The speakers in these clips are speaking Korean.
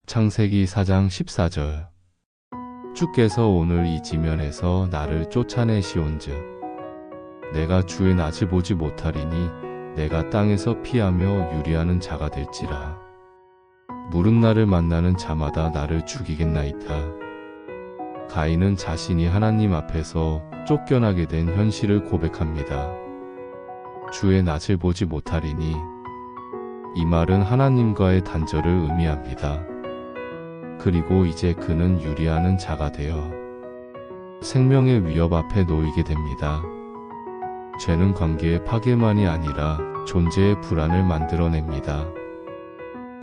창세기 4장 14절. 주께서 오늘 이 지면에서 나를 쫓아내시온즉 내가 주의 낯을 보지 못하리니 내가 땅에서 피하며 유리하는 자가 될지라. 물은 나를 만나는 자마다 나를 죽이겠나이다. 가인은 자신이 하나님 앞에서 쫓겨나게 된 현실을 고백합니다. 주의 낯을 보지 못하리니 이 말은 하나님과의 단절을 의미합니다. 그리고 이제 그는 유리하는 자가 되어 생명의 위협 앞에 놓이게 됩니다. 죄는 관계의 파괴만이 아니라 존재의 불안을 만들어냅니다.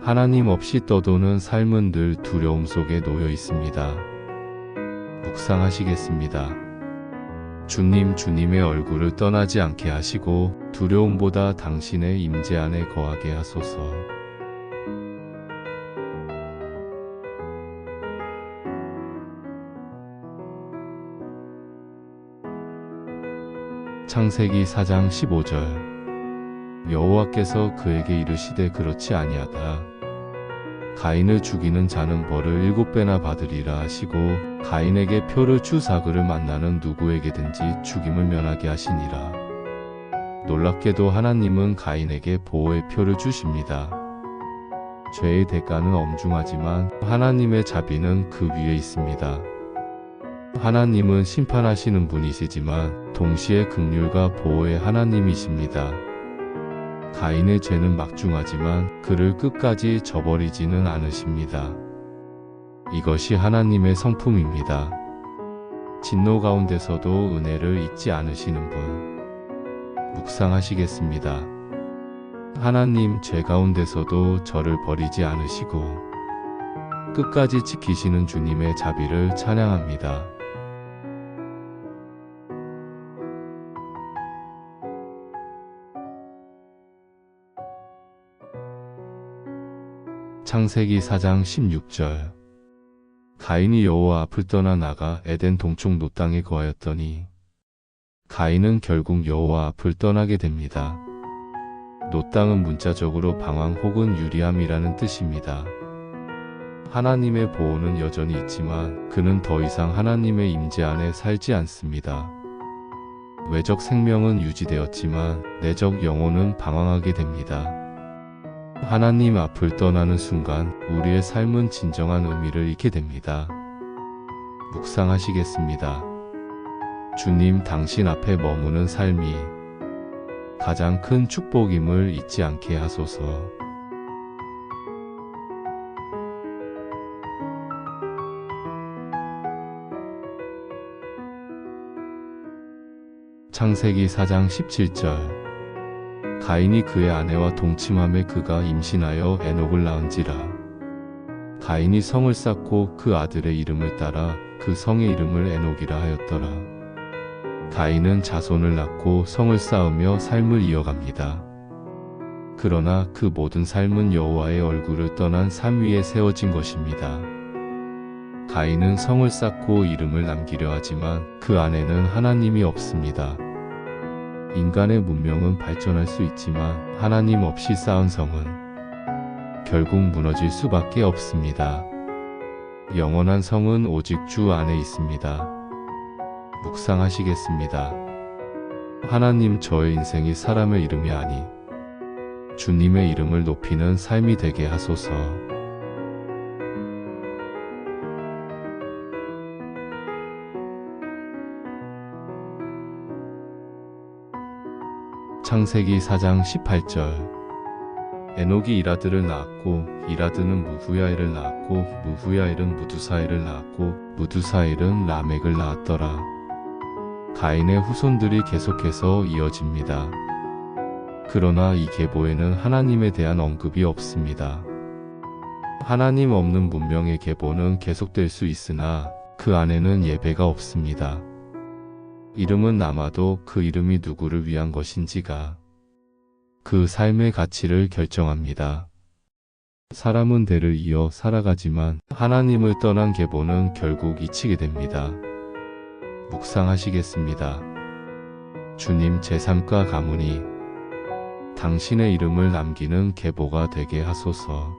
하나님 없이 떠도는 삶은 늘 두려움 속에 놓여 있습니다. 묵상하시겠습니다. 주님의 얼굴을 떠나지 않게 하시고 두려움보다 당신의 임재 안에 거하게 하소서. 창세기 4장 15절. 여호와께서 그에게 이르시되 그렇지 아니하다. 가인을 죽이는 자는 벌을 7배나 받으리라 하시고 가인에게 표를 주사 그를 만나는 누구에게든지 죽임을 면하게 하시니라. 놀랍게도 하나님은 가인에게 보호의 표를 주십니다. 죄의 대가는 엄중하지만 하나님의 자비는 그 위에 있습니다. 하나님은 심판하시는 분이시지만 동시에 긍휼과 보호의 하나님이십니다. 가인의 죄는 막중하지만 그를 끝까지 저버리지는 않으십니다. 이것이 하나님의 성품입니다. 진노 가운데서도 은혜를 잊지 않으시는 분. 묵상하시겠습니다. 하나님, 죄 가운데서도 저를 버리지 않으시고 끝까지 지키시는 주님의 자비를 찬양합니다. 창세기 4장 16절. 가인이 여호와 앞을 떠나 나가 에덴 동쪽 놋 땅에 거하였더니 가인은 결국 여호와 앞을 떠나게 됩니다. 놋 땅은 문자적으로 방황 혹은 유리함이라는 뜻입니다. 하나님의 보호는 여전히 있지만 그는 더 이상 하나님의 임재 안에 살지 않습니다. 외적 생명은 유지되었지만 내적 영혼은 방황하게 됩니다. 하나님 앞을 떠나는 순간 우리의 삶은 진정한 의미를 잃게 됩니다. 묵상하시겠습니다. 주님, 당신 앞에 머무는 삶이 가장 큰 축복임을 잊지 않게 하소서. 창세기 4장 17절. 가인이 그의 아내와 동침함에 그가 임신하여 에녹을 낳은지라. 가인이 성을 쌓고 그 아들의 이름을 따라 그 성의 이름을 에녹이라 하였더라. 가인은 자손을 낳고 성을 쌓으며 삶을 이어갑니다. 그러나 그 모든 삶은 여호와의 얼굴을 떠난 삶 위에 세워진 것입니다. 가인은 성을 쌓고 이름을 남기려 하지만 그 안에는 하나님이 없습니다. 인간의 문명은 발전할 수 있지만 하나님 없이 쌓은 성은 결국 무너질 수밖에 없습니다. 영원한 성은 오직 주 안에 있습니다. 묵상하시겠습니다. 하나님, 저의 인생이 사람의 이름이 아니 주님의 이름을 높이는 삶이 되게 하소서. 창세기 4장 18절. 에녹이 이라드를 낳았고 이라드는 무후야엘을 낳았고 무후야엘은 무두사엘을 낳았고 무두사엘은 라멕을 낳았더라. 가인의 후손들이 계속해서 이어집니다. 그러나 이 계보에는 하나님에 대한 언급이 없습니다. 하나님 없는 문명의 계보는 계속될 수 있으나 그 안에는 예배가 없습니다. 이름은 남아도 그 이름이 누구를 위한 것인지가 그 삶의 가치를 결정합니다. 사람은 대를 이어 살아가지만 하나님을 떠난 계보는 결국 잊히게 됩니다. 묵상하시겠습니다. 주님, 제 삶과 가문이 당신의 이름을 남기는 계보가 되게 하소서.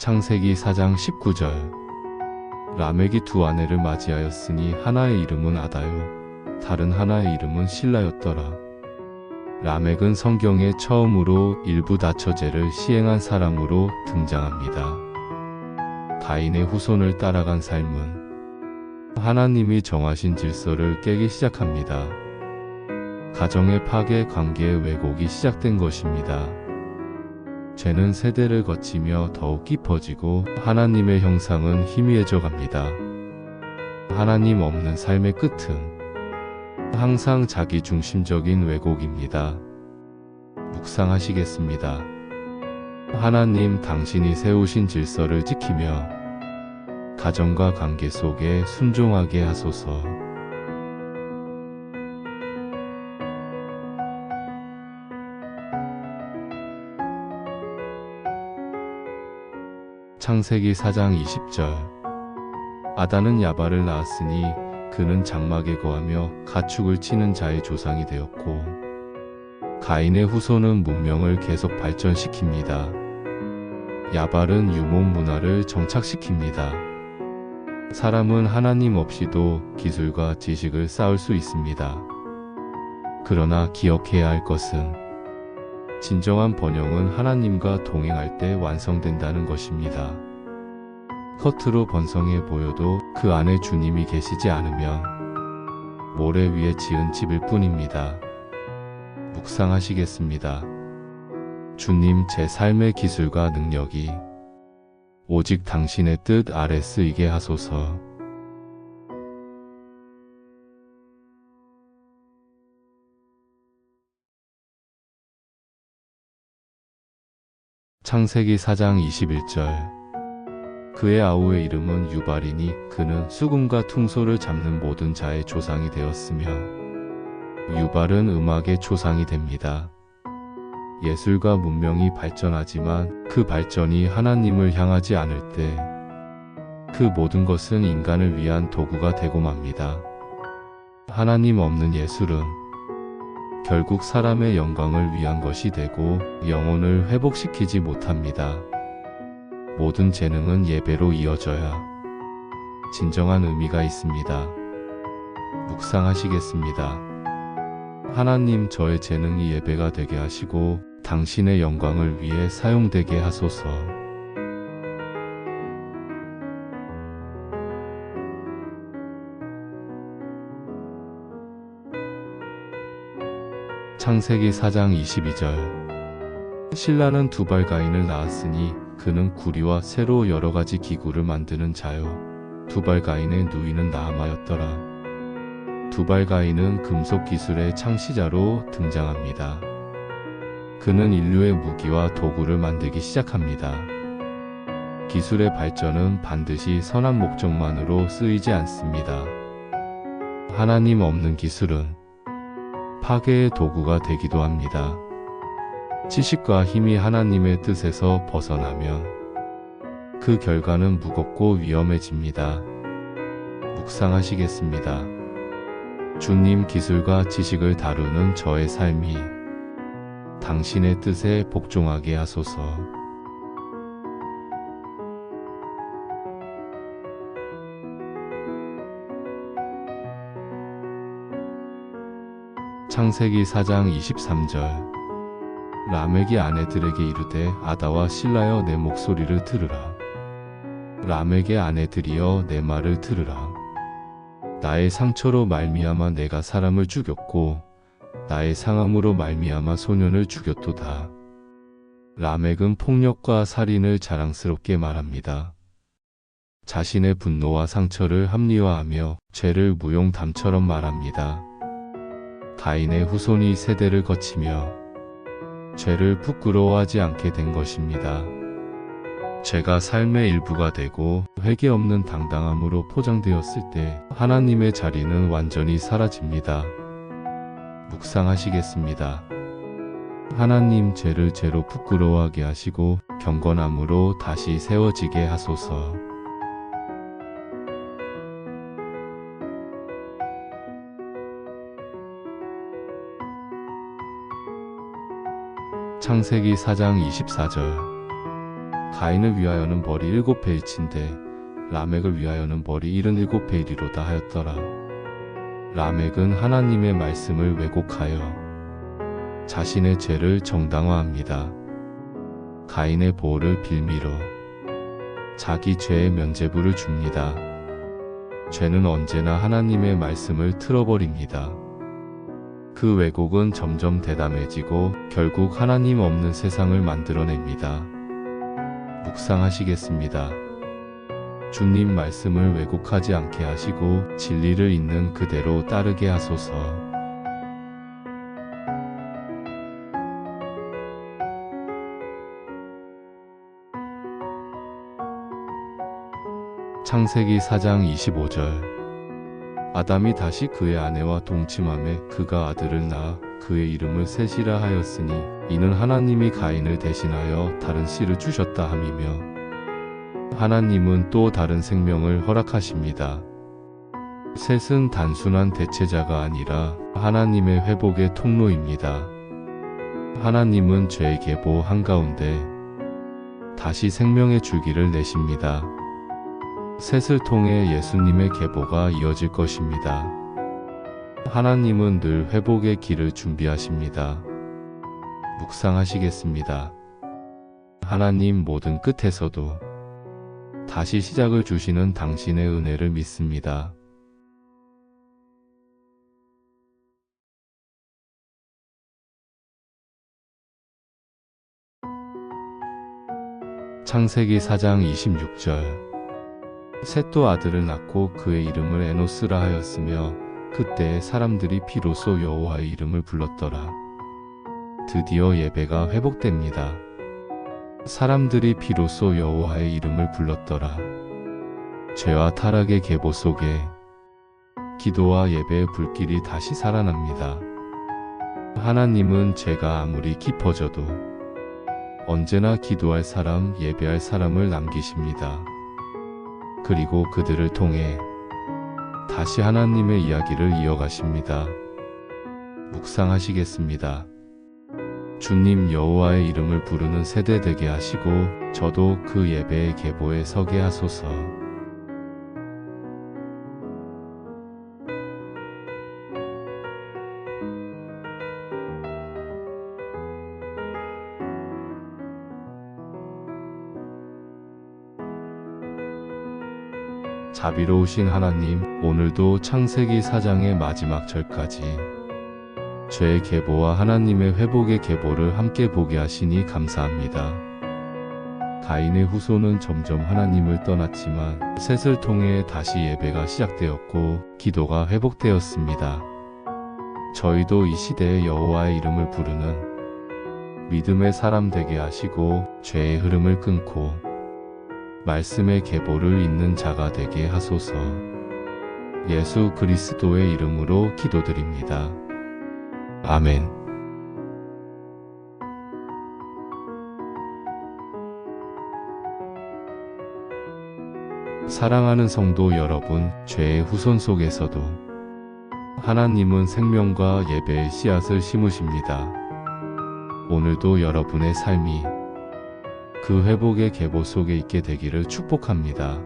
창세기 4장 19절. 라멕이 두 아내를 맞이하였으니 하나의 이름은 아다요 다른 하나의 이름은 실라였더라. 라멕은 성경에 처음으로 일부 다처제를 시행한 사람으로 등장합니다. 가인의 후손을 따라간 삶은 하나님이 정하신 질서를 깨기 시작합니다. 가정의 파괴, 관계의 왜곡이 시작된 것입니다. 죄는 세대를 거치며 더욱 깊어지고 하나님의 형상은 희미해져 갑니다. 하나님 없는 삶의 끝은 항상 자기중심적인 왜곡입니다. 묵상하시겠습니다. 하나님, 당신이 세우신 질서를 지키며 가정과 관계 속에 순종하게 하소서. 창세기 4장 20절. 아다는 야발을 낳았으니 그는 장막에 거하며 가축을 치는 자의 조상이 되었고, 가인의 후손은 문명을 계속 발전시킵니다. 야발은 유목 문화를 정착시킵니다. 사람은 하나님 없이도 기술과 지식을 쌓을 수 있습니다. 그러나 기억해야 할 것은 진정한 번영은 하나님과 동행할 때 완성된다는 것입니다. 겉으로 번성해 보여도 그 안에 주님이 계시지 않으면 모래 위에 지은 집일 뿐입니다. 묵상하시겠습니다. 주님, 제 삶의 기술과 능력이 오직 당신의 뜻 아래 쓰이게 하소서. 창세기 4장 21절. 그의 아우의 이름은 유발이니 그는 수금과 퉁소를 잡는 모든 자의 조상이 되었으며, 유발은 음악의 조상이 됩니다. 예술과 문명이 발전하지만 그 발전이 하나님을 향하지 않을 때 그 모든 것은 인간을 위한 도구가 되고 맙니다. 하나님 없는 예술은 결국 사람의 영광을 위한 것이 되고 영혼을 회복시키지 못합니다. 모든 재능은 예배로 이어져야 진정한 의미가 있습니다. 묵상하시겠습니다. 하나님, 저의 재능이 예배가 되게 하시고 당신의 영광을 위해 사용되게 하소서. 창세기 4장 22절. 실라는 두발 가인을 낳았으니 그는 구리와 쇠로 여러 가지 기구를 만드는 자요 두발 가인의 누이는 나아마였더라. 두발 가인은 금속 기술의 창시자로 등장합니다. 그는 인류의 무기와 도구를 만들기 시작합니다. 기술의 발전은 반드시 선한 목적만으로 쓰이지 않습니다. 하나님 없는 기술은 파괴의 도구가 되기도 합니다. 지식과 힘이 하나님의 뜻에서 벗어나면 그 결과는 무겁고 위험해집니다. 묵상하시겠습니다. 주님, 기술과 지식을 다루는 저의 삶이 당신의 뜻에 복종하게 하소서. 창세기 4장 23절. 라멕이 아내들에게 이르되 아다와 실라여 내 목소리를 들으라. 라멕의 아내들이여 내 말을 들으라. 나의 상처로 말미암아 내가 사람을 죽였고 나의 상함으로 말미암아 소년을 죽였도다. 라멕은 폭력과 살인을 자랑스럽게 말합니다. 자신의 분노와 상처를 합리화하며 죄를 무용담처럼 말합니다. 가인의 후손이 세대를 거치며 죄를 부끄러워하지 않게 된 것입니다. 죄가 삶의 일부가 되고 회개 없는 당당함으로 포장되었을 때 하나님의 자리는 완전히 사라집니다. 묵상하시겠습니다. 하나님, 죄를 죄로 부끄러워하게 하시고 경건함으로 다시 세워지게 하소서. 창세기 4장 24절. 가인을 위하여는 벌이 7배일친데 라멕을 위하여는 벌이 77배이리로다 하였더라. 라멕은 하나님의 말씀을 왜곡하여 자신의 죄를 정당화합니다. 가인의 보호를 빌미로 자기 죄의 면죄부를 줍니다. 죄는 언제나 하나님의 말씀을 틀어버립니다. 그 왜곡은 점점 대담해지고 결국 하나님 없는 세상을 만들어냅니다. 묵상하시겠습니다. 주님 말씀을 왜곡하지 않게 하시고 진리를 있는 그대로 따르게 하소서. 창세기 4장 25절. 아담이 다시 그의 아내와 동침하매 그가 아들을 낳아 그의 이름을 셋이라 하였으니 이는 하나님이 가인을 대신하여 다른 씨를 주셨다 함이며, 하나님은 또 다른 생명을 허락하십니다. 셋은 단순한 대체자가 아니라 하나님의 회복의 통로입니다. 하나님은 죄의 계보 한가운데 다시 생명의 줄기를 내십니다. 셋을 통해 예수님의 계보가 이어질 것입니다. 하나님은 늘 회복의 길을 준비하십니다. 묵상하시겠습니다. 하나님 모든 끝에서도 다시 시작을 주시는 당신의 은혜를 믿습니다. 창세기 4장 26절. 셋도 아들을 낳고 그의 이름을 에노스라 하였으며 그때에 사람들이 비로소 여호와의 이름을 불렀더라. 드디어 예배가 회복됩니다. 사람들이 비로소 여호와의 이름을 불렀더라. 죄와 타락의 계보 속에 기도와 예배의 불길이 다시 살아납니다. 하나님은 죄가 아무리 깊어져도 언제나 기도할 사람, 예배할 사람을 남기십니다. 그리고 그들을 통해 다시 하나님의 이야기를 이어가십니다. 묵상하시겠습니다. 주님 여호와의 이름을 부르는 세대 되게 하시고 저도 그 예배의 계보에 서게 하소서. 자비로우신 하나님, 오늘도 창세기 4장의 마지막 절까지 죄의 계보와 하나님의 회복의 계보를 함께 보게 하시니 감사합니다. 가인의 후손은 점점 하나님을 떠났지만 셋을 통해 다시 예배가 시작되었고 기도가 회복되었습니다. 저희도 이 시대에 여호와의 이름을 부르는 믿음의 사람 되게 하시고 죄의 흐름을 끊고 말씀의 계보를 잇는 자가 되게 하소서. 예수 그리스도의 이름으로 기도드립니다. 아멘. 사랑하는 성도 여러분, 죄의 후손 속에서도 하나님은 생명과 예배의 씨앗을 심으십니다. 오늘도 여러분의 삶이 그 회복의 계보 속에 있게 되기를 축복합니다.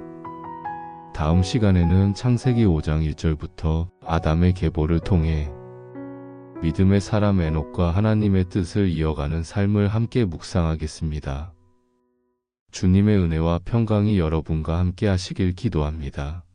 다음 시간에는 창세기 5장 1절부터 아담의 계보를 통해 믿음의 사람 에녹과 하나님의 뜻을 이어가는 삶을 함께 묵상하겠습니다. 주님의 은혜와 평강이 여러분과 함께 하시길 기도합니다.